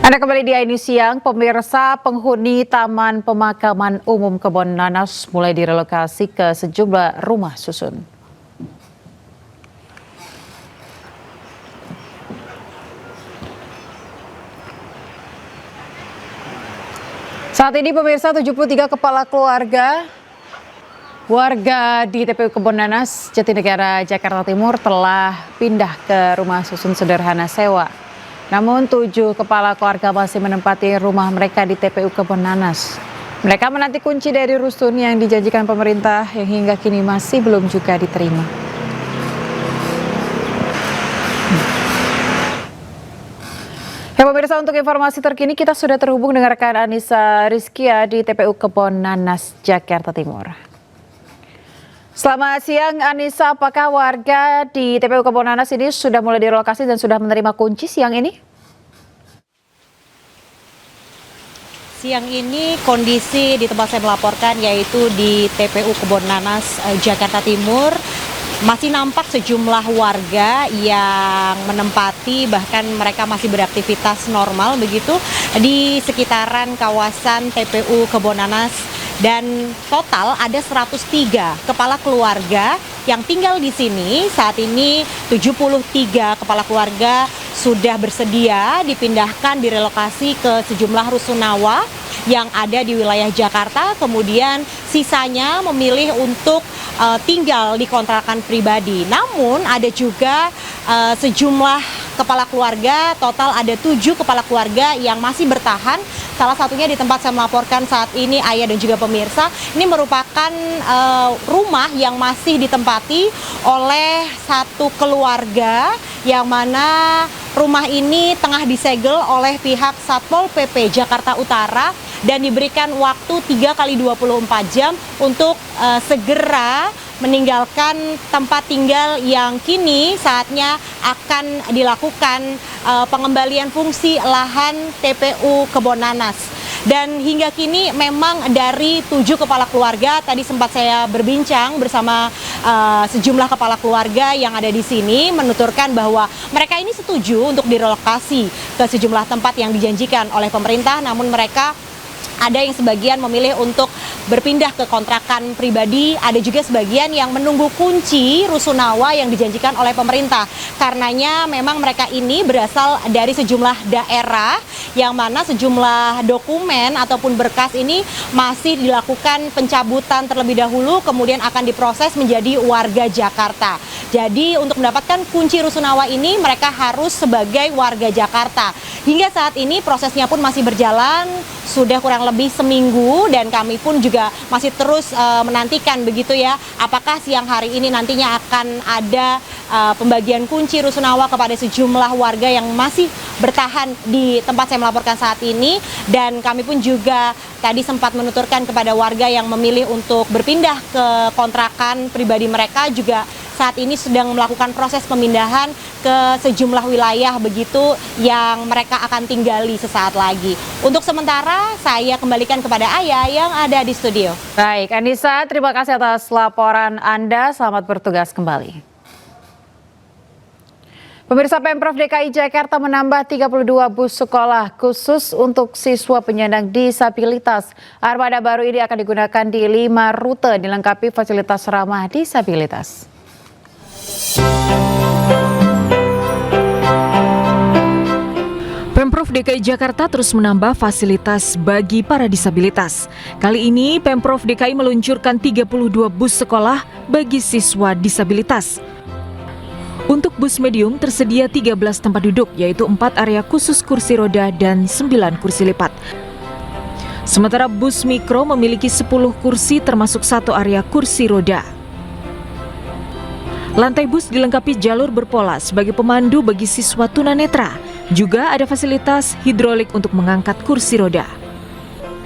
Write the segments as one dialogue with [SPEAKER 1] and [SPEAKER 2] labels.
[SPEAKER 1] Anda kembali di Ini Siang, pemirsa. Penghuni Taman Pemakaman Umum Kebon Nanas mulai direlokasi ke sejumlah rumah susun. Saat ini pemirsa, 73 kepala keluarga warga di TPU Kebon Nanas, Jatinegara, Jakarta Timur telah pindah ke rumah susun sederhana sewa. Namun 7 kepala keluarga masih menempati rumah mereka di TPU Kebon Nanas. Mereka menanti kunci dari rusun yang dijanjikan pemerintah yang hingga kini masih belum juga diterima. Ya pemirsa, untuk informasi terkini kita sudah terhubung dengan rekan Anissa Rizkia di TPU Kebon Nanas, Jakarta Timur. Selamat siang Anissa, apakah warga di TPU Kebon Nanas ini sudah mulai direlokasi dan sudah menerima kunci siang ini?
[SPEAKER 2] Siang ini kondisi di tempat saya melaporkan yaitu di TPU Kebon Nanas, Jakarta Timur. Masih nampak sejumlah warga yang menempati, bahkan mereka masih beraktivitas normal begitu di sekitaran kawasan TPU Kebon Nanas. Dan total ada 103 kepala keluarga yang tinggal di sini. Saat ini 73 kepala keluarga sudah bersedia dipindahkan, direlokasi ke sejumlah rusunawa yang ada di wilayah Jakarta. Kemudian sisanya memilih untuk tinggal di kontrakan pribadi. Namun ada juga sejumlah kepala keluarga, total ada 7 kepala keluarga yang masih bertahan. Salah satunya di tempat saya melaporkan saat ini, Ayah dan juga pemirsa, ini merupakan rumah yang masih ditempati oleh satu keluarga yang mana rumah ini tengah disegel oleh pihak Satpol PP Jakarta Utara dan diberikan waktu 3x24 jam untuk segera meninggalkan tempat tinggal yang kini saatnya akan dilakukan pengembalian fungsi lahan TPU Kebon Nanas. Dan hingga kini memang dari 7 kepala keluarga, tadi sempat saya berbincang bersama sejumlah kepala keluarga yang ada di sini, menuturkan bahwa mereka ini setuju untuk direlokasi ke sejumlah tempat yang dijanjikan oleh pemerintah, namun mereka ada yang sebagian memilih untuk berpindah ke kontrakan pribadi, ada juga sebagian yang menunggu kunci rusunawa yang dijanjikan oleh pemerintah. Karenanya memang mereka ini berasal dari sejumlah daerah yang mana sejumlah dokumen ataupun berkas ini masih dilakukan pencabutan terlebih dahulu, kemudian akan diproses menjadi warga Jakarta. Jadi untuk mendapatkan kunci rusunawa ini mereka harus sebagai warga Jakarta. Hingga saat ini prosesnya pun masih berjalan, sudah kurang lebih seminggu, dan kami pun juga masih terus menantikan begitu ya, apakah siang hari ini nantinya akan ada pembagian kunci rusunawa kepada sejumlah warga yang masih bertahan di tempat saya melaporkan saat ini. Dan kami pun juga tadi sempat menuturkan kepada warga yang memilih untuk berpindah ke kontrakan pribadi mereka juga saat ini sedang melakukan proses pemindahan ke sejumlah wilayah begitu yang mereka akan tinggali sesaat lagi. Untuk sementara saya kembalikan kepada Ayah yang ada di studio.
[SPEAKER 1] Baik, Anissa, terima kasih atas laporan Anda. Selamat bertugas kembali. Pemirsa, Pemprov DKI Jakarta menambah 32 bus sekolah khusus untuk siswa penyandang disabilitas. Armada baru ini akan digunakan di 5 rute dilengkapi fasilitas ramah disabilitas.
[SPEAKER 3] Pemprov DKI Jakarta terus menambah fasilitas bagi para disabilitas. Kali ini Pemprov DKI meluncurkan 32 bus sekolah bagi siswa disabilitas. Untuk bus medium tersedia 13 tempat duduk, yaitu 4 area khusus kursi roda dan 9 kursi lipat. Sementara bus mikro memiliki 10 kursi termasuk 1 area kursi roda. Lantai bus dilengkapi jalur berpola sebagai pemandu bagi siswa tunanetra. Juga ada fasilitas hidrolik untuk mengangkat kursi roda.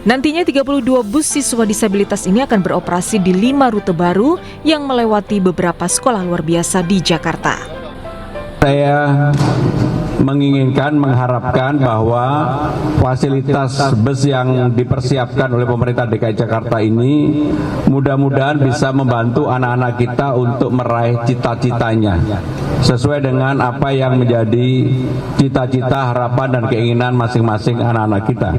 [SPEAKER 3] Nantinya 32 bus siswa disabilitas ini akan beroperasi di 5 rute baru yang melewati beberapa sekolah luar biasa di Jakarta.
[SPEAKER 4] Saya mengharapkan bahwa fasilitas bus yang dipersiapkan oleh pemerintah DKI Jakarta ini mudah-mudahan bisa membantu anak-anak kita untuk meraih cita-citanya sesuai dengan apa yang menjadi cita-cita, harapan dan keinginan masing-masing anak-anak kita.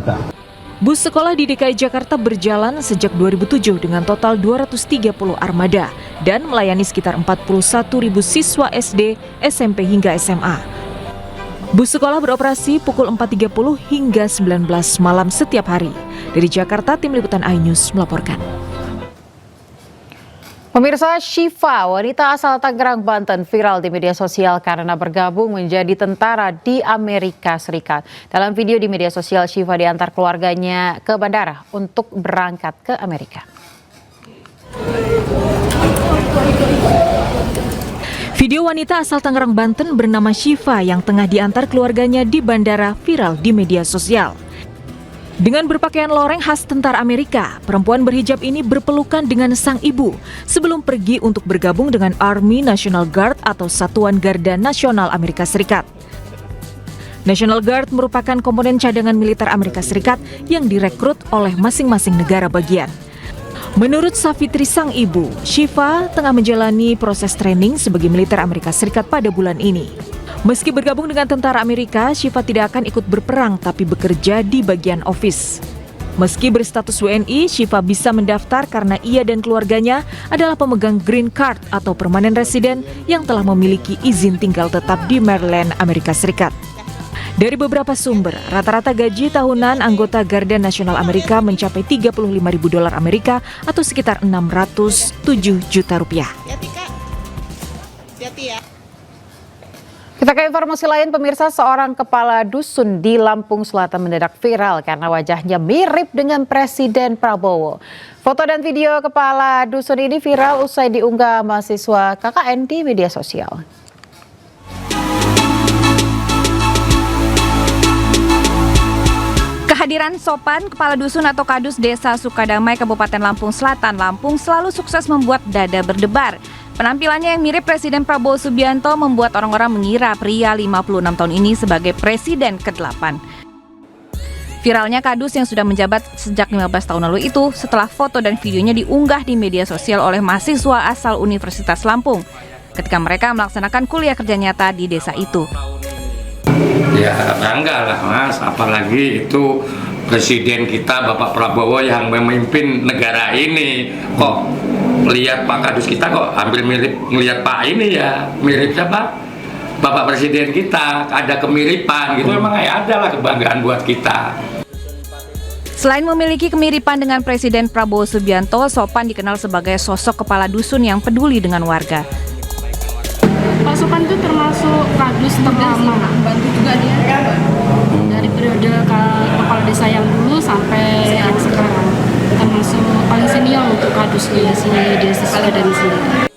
[SPEAKER 3] Bus sekolah di DKI Jakarta berjalan sejak 2007 dengan total 230 armada dan melayani sekitar 41.000 siswa SD, SMP hingga SMA. Bus sekolah beroperasi pukul 4.30 hingga 19 malam setiap hari. Dari Jakarta, Tim Liputan iNews melaporkan.
[SPEAKER 1] Pemirsa, Syifa, wanita asal Tangerang, Banten, viral di media sosial karena bergabung menjadi tentara di Amerika Serikat. Dalam video di media sosial, Syifa diantar keluarganya ke bandara untuk berangkat ke Amerika.
[SPEAKER 3] Video wanita asal Tangerang, Banten bernama Syifa yang tengah diantar keluarganya di bandara viral di media sosial. Dengan berpakaian loreng khas tentara Amerika, perempuan berhijab ini berpelukan dengan sang ibu sebelum pergi untuk bergabung dengan Army National Guard atau Satuan Garda Nasional Amerika Serikat. National Guard merupakan komponen cadangan militer Amerika Serikat yang direkrut oleh masing-masing negara bagian. Menurut Safitri sang ibu, Syifa tengah menjalani proses training sebagai militer Amerika Serikat pada bulan ini. Meski bergabung dengan tentara Amerika, Syifa tidak akan ikut berperang tapi bekerja di bagian office. Meski berstatus WNI, Syifa bisa mendaftar karena ia dan keluarganya adalah pemegang green card atau permanent resident yang telah memiliki izin tinggal tetap di Maryland, Amerika Serikat. Dari beberapa sumber, rata-rata gaji tahunan anggota Garda Nasional Amerika mencapai $35.000 Amerika atau sekitar 607 juta rupiah.
[SPEAKER 1] Kita ke informasi lain, pemirsa, seorang kepala dusun di Lampung Selatan mendadak viral karena wajahnya mirip dengan Presiden Prabowo. Foto dan video kepala dusun ini viral usai diunggah mahasiswa KKN di media sosial.
[SPEAKER 5] Kehadiran Sopan, kepala dusun atau kadus Desa Sukadamai, Kabupaten Lampung Selatan, Lampung selalu sukses membuat dada berdebar. Penampilannya yang mirip Presiden Prabowo Subianto membuat orang-orang mengira pria 56 tahun ini sebagai Presiden ke-8. Viralnya kadus yang sudah menjabat sejak 15 tahun lalu itu setelah foto dan videonya diunggah di media sosial oleh mahasiswa asal Universitas Lampung ketika mereka melaksanakan kuliah kerja nyata di desa itu.
[SPEAKER 6] Ya bangga lah Mas, apalagi itu Presiden kita Bapak Prabowo yang memimpin negara ini. Kok lihat Pak Kadus kita kok hampir mirip ngelihat Pak ini ya, mirip siapa? Bapak Presiden kita, ada kemiripan gitu, memang ada lah kebanggaan buat kita.
[SPEAKER 5] Selain memiliki kemiripan dengan Presiden Prabowo Subianto, Sopan dikenal sebagai sosok kepala dusun yang peduli dengan warga.
[SPEAKER 7] Pak Sopan itu termasuk kadus terlama, bantu juga dia dari periode kepala desa yang dulu sampai yang sekarang, termasuk paling senior untuk kadus di desa Sukadamai sendiri.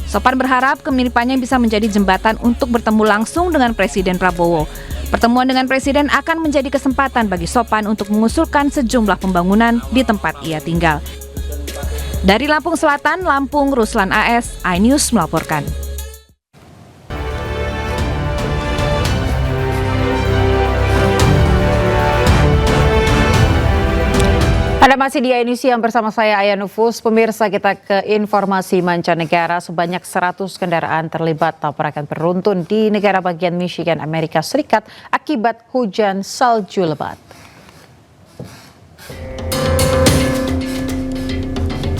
[SPEAKER 5] Sopan berharap kemiripannya bisa menjadi jembatan untuk bertemu langsung dengan Presiden Prabowo. Pertemuan dengan Presiden akan menjadi kesempatan bagi Sopan untuk mengusulkan sejumlah pembangunan di tempat ia tinggal. Dari Lampung Selatan, Lampung, Ruslan AS, iNews melaporkan.
[SPEAKER 1] Anda masih di iNews yang bersama saya Aya Nufus. Pemirsa, kita ke informasi mancanegara. Sebanyak 100 kendaraan terlibat tabrakan beruntun di negara bagian Michigan, Amerika Serikat akibat hujan salju lebat.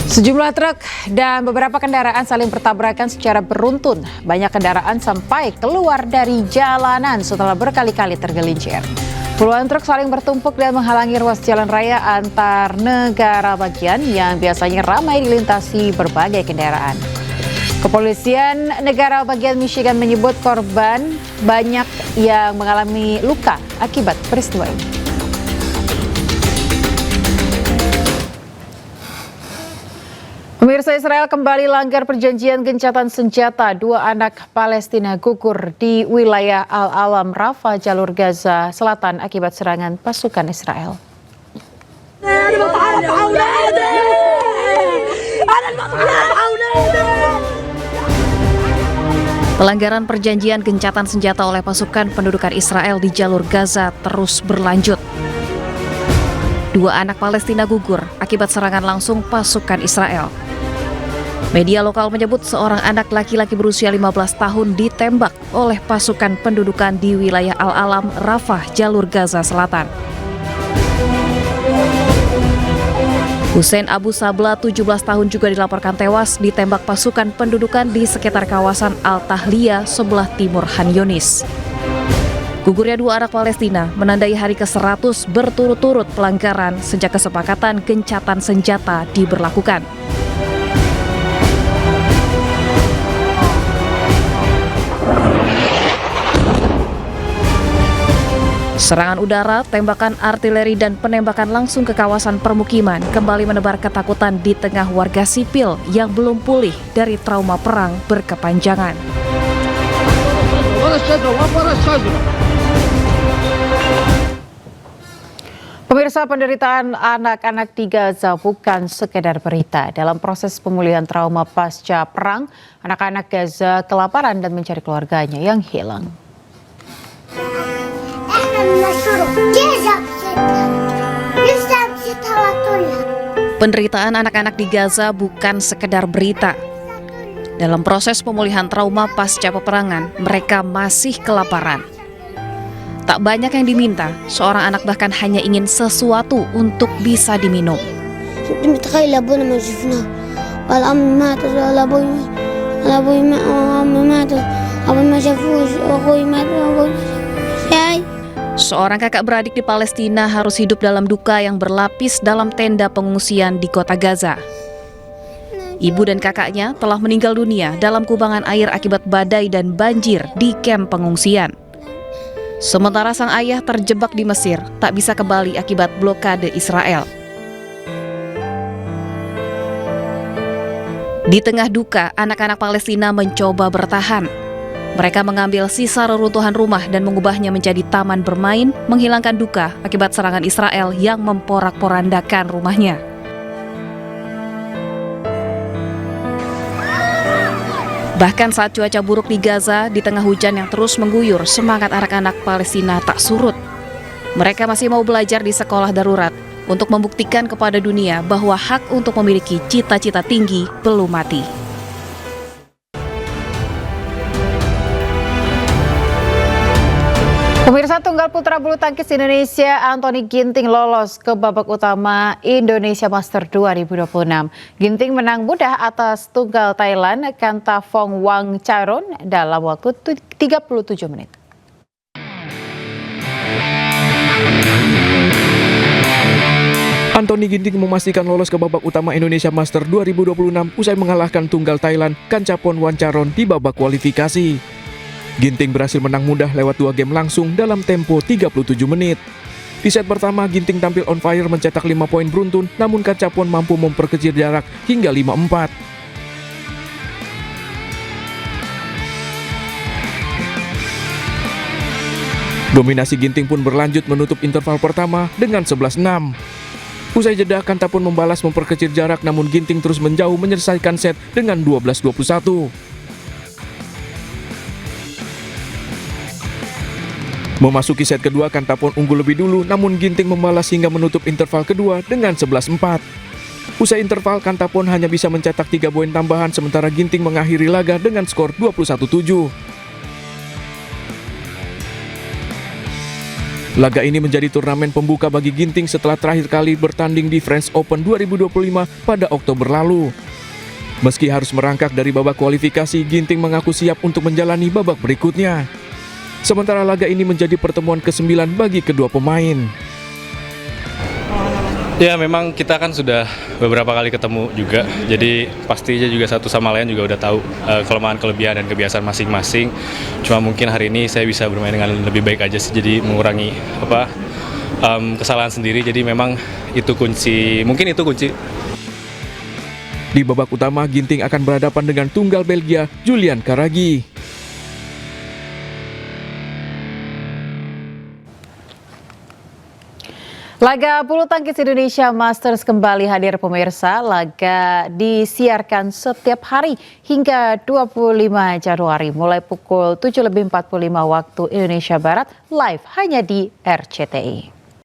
[SPEAKER 1] Sejumlah truk dan beberapa kendaraan saling bertabrakan secara beruntun. Banyak kendaraan sampai keluar dari jalanan setelah berkali-kali tergelincir. Puluhan truk saling bertumpuk dan menghalangi ruas jalan raya antar negara bagian yang biasanya ramai dilintasi berbagai kendaraan. Kepolisian negara bagian Michigan menyebut korban banyak yang mengalami luka akibat peristiwa ini. Pemirsa, Israel kembali langgar perjanjian gencatan senjata. 2 anak Palestina gugur di wilayah Al-Alam, Rafah, jalur Gaza Selatan akibat serangan pasukan Israel.
[SPEAKER 3] Pelanggaran perjanjian gencatan senjata oleh pasukan pendudukan Israel di jalur Gaza terus berlanjut. 2 anak Palestina gugur akibat serangan langsung pasukan Israel. Media lokal menyebut seorang anak laki-laki berusia 15 tahun ditembak oleh pasukan pendudukan di wilayah Al-Alam, Rafah, jalur Gaza Selatan. Hussein Abu Sabla, 17 tahun juga dilaporkan tewas ditembak pasukan pendudukan di sekitar kawasan Al-Tahliya sebelah timur Khan Yunis. Gugurnya 2 anak Palestina menandai hari ke-100 berturut-turut pelanggaran sejak kesepakatan gencatan senjata diberlakukan. Serangan udara, tembakan artileri, dan penembakan langsung ke kawasan permukiman kembali menebar ketakutan di tengah warga sipil yang belum pulih dari trauma perang berkepanjangan.
[SPEAKER 1] Pemirsa, penderitaan anak-anak di Gaza bukan sekedar berita. Dalam proses pemulihan trauma pasca perang, anak-anak Gaza kelaparan dan mencari keluarganya yang hilang.
[SPEAKER 3] Penderitaan anak-anak di Gaza bukan sekedar berita. Dalam proses pemulihan trauma pasca peperangan, mereka masih kelaparan. Tak banyak yang diminta, seorang anak bahkan hanya ingin sesuatu untuk bisa diminum. Seorang kakak beradik di Palestina harus hidup dalam duka yang berlapis dalam tenda pengungsian di kota Gaza. Ibu dan kakaknya telah meninggal dunia dalam kubangan air akibat badai dan banjir di kamp pengungsian. Sementara sang ayah terjebak di Mesir, tak bisa kembali akibat blokade Israel. Di tengah duka, anak-anak Palestina mencoba bertahan. Mereka mengambil sisa reruntuhan rumah dan mengubahnya menjadi taman bermain, menghilangkan duka akibat serangan Israel yang memporak-porandakan rumahnya. Bahkan saat cuaca buruk di Gaza, di tengah hujan yang terus mengguyur, semangat anak-anak Palestina tak surut. Mereka masih mau belajar di sekolah darurat untuk membuktikan kepada dunia bahwa hak untuk memiliki cita-cita tinggi belum mati.
[SPEAKER 1] Pemirsa, tunggal putra bulu tangkis Indonesia Anthony Ginting lolos ke babak utama Indonesia Master 2026. Ginting menang mudah atas tunggal Thailand Kantavong Wangcharoen dalam waktu 37 menit.
[SPEAKER 8] Anthony Ginting memastikan lolos ke babak utama Indonesia Master 2026 usai mengalahkan tunggal Thailand Kantavong Wangcharoen di babak kualifikasi. Ginting berhasil menang mudah lewat 2 game langsung dalam tempo 37 menit. Di set pertama, Ginting tampil on fire mencetak 5 poin beruntun, namun Kantavong mampu memperkecil jarak hingga 5-4. Dominasi Ginting pun berlanjut menutup interval pertama dengan 11-6. Usai jeda, Kantavong membalas memperkecil jarak, namun Ginting terus menjauh menyelesaikan set dengan 12-21. Memasuki set kedua, Kantavong unggul lebih dulu, namun Ginting membalas hingga menutup interval kedua dengan 11-4. Usai interval, Kantavong hanya bisa mencetak 3 poin tambahan, sementara Ginting mengakhiri laga dengan skor 21-7. Laga ini menjadi turnamen pembuka bagi Ginting setelah terakhir kali bertanding di French Open 2025 pada Oktober lalu. Meski harus merangkak dari babak kualifikasi, Ginting mengaku siap untuk menjalani babak berikutnya. Sementara laga ini menjadi pertemuan ke-9 bagi kedua pemain.
[SPEAKER 9] Ya, memang kita kan sudah beberapa kali ketemu juga, jadi pastinya juga satu sama lain juga udah tahu kelemahan, kelebihan, dan kebiasaan masing-masing. Cuma mungkin hari ini saya bisa bermain dengan lebih baik aja sih, jadi mengurangi kesalahan sendiri. Jadi memang itu kunci, mungkin itu kunci.
[SPEAKER 8] Di babak utama, Ginting akan berhadapan dengan tunggal Belgia Julian Karagi.
[SPEAKER 1] Laga bulu tangkis Indonesia Masters kembali hadir pemirsa. Laga disiarkan setiap hari hingga 25 Januari mulai pukul 7.45 waktu Indonesia Barat live hanya di RCTI.